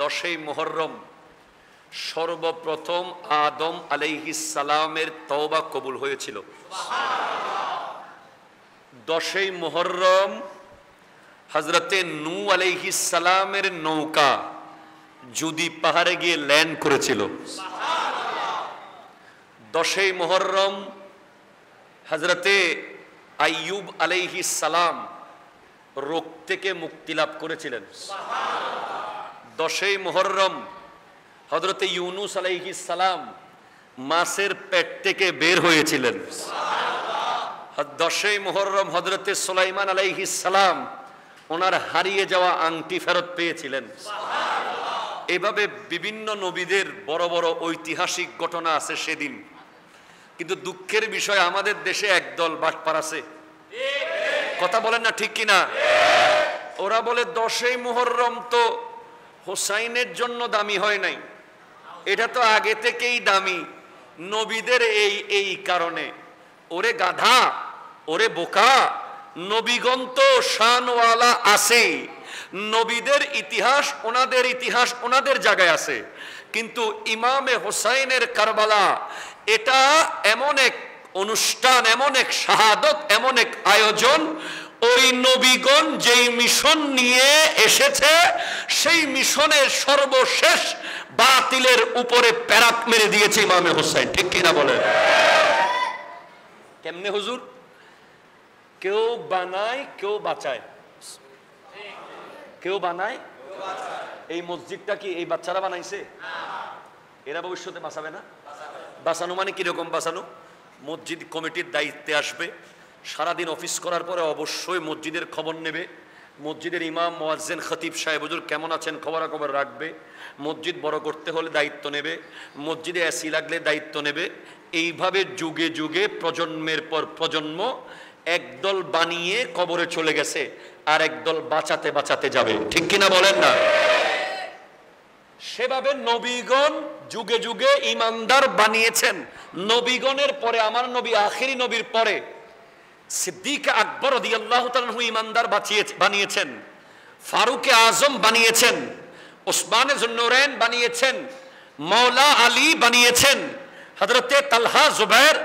10ই মুহররম সর্বপ্রথম আদম আলাইহিস সালামের তওবা কবুল হয়েছিল। 10ই মুহররম হযরতে নূহ আলাইহিস সালামের নৌকা জুদি পাহাড়ে গিয়ে ল্যান্ড করেছিল। 10ই মুহররম হযরতে আইয়ুব আলাইহিস সালাম রোগ থেকে মুক্তি লাভ করেছিলেন। 10ই মুহররম হযরতে ইউনুস আলাইহিস সালাম মাছের পেট থেকে বের হয়েছিলেন। 10ই মুহররম হযরতে সুলাইমান আলাইহিস সালাম ওনার হারিয়ে যাওয়া আংটি ফেরত পেয়েছিলেন। এভাবে বিভিন্ন নবীদের বড় বড় ঐতিহাসিক ঘটনা আছে সেদিন। কিন্তু দুঃখের বিষয় আমাদের দেশে একদল বাটপার আছে, কথা বলেন না ঠিক কিনা? ওরা বলে 10ই মুহররম তো হোসাইনের জন্য দামি হয় নাই, এটা তো আগে থেকেই দামি নবীদের এই কারণে। ওরে গাধা, ওরে বোকা, নবীগণ তো শানওয়ালা আছে, নবীদের ইতিহাস ওনাদের জায়গায় আছে, কিন্তু ইমামে হোসাইনের কারবালা এটা এমন এক অনুষ্ঠান, এমন এক শাহাদত, এমন এক আয়োজন, ওই নবীগণ যেই মিশন নিয়ে এসেছে সেই মিশনের সর্বশেষ বাতিলের উপরে প্যারাক মেরে দিয়েছে ইমামে হোসাইন, ঠিক কিনা বলেন? কেমনে হুজুর? কেউ বানায় কেউ বাঁচায়, কেউ বানায়। এই মসজিদটা কি এই বাচ্চারা বানাইছে? এরা ভবিষ্যতে বাঁচাবে না? বাঁচানো মানে কিরকম বাঁচানো? মসজিদ কমিটির দায়িত্বে আসবে, সারাদিন অফিস করার পরে অবশ্যই মসজিদের খবর নেবে, মসজিদের ইমাম মুয়াজ্জিন খতিব সাহেব হুজুর কেমন আছেন খবরাখবর রাখবে, মসজিদ বড় করতে হলে দায়িত্ব নেবে, মসজিদে এসি লাগলে দায়িত্ব নেবে। এইভাবে যুগে যুগে প্রজন্মের পর প্রজন্ম একদল বানিয়ে কবরে চলে গেছে, আর একদল বাঁচাতে বাঁচাতে যাবে, ঠিক কিনা বলেন না? সেভাবে নবীগণ যুগে যুগে ইমানদার বানিয়েছেন। নবীগণের পরে আমার নবী আখিরি নবীর পরে সিদ্দিক আকবর রাদিয়াল্লাহু তাআলা আনহু ইমানদার বানিয়েছেন, ফারুক আজম বানিয়েছেন, ওসমানে যুন্নুরাইন বানিয়েছেন, মৌলা আলী বানিয়েছেন, হযরতে তালহা জুবাইর,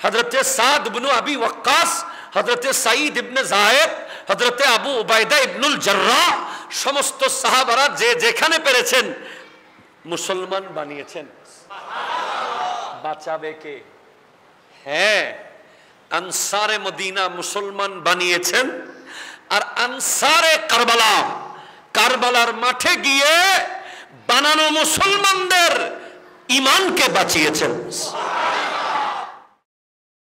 হযরতে সাদ ইবনে আবি ওয়াক্কাস, হযরতে সাঈদ ইবনে যায়েদ, হযরতে আবু উবাইদা ইবনুল জাররাহ, সমস্ত সাহাবারা যে যেখানে পেরেছেন মুসলমান বানিয়েছেন। বাঁচাবে কে? হ্যাঁ, আনসারে মদিনা মুসলমান বানিয়েছেন, আর আনসারে কারবালা, কারবালার মাঠে গিয়ে বানানো মুসলমানদের ইমানকে বাঁচিয়েছেন।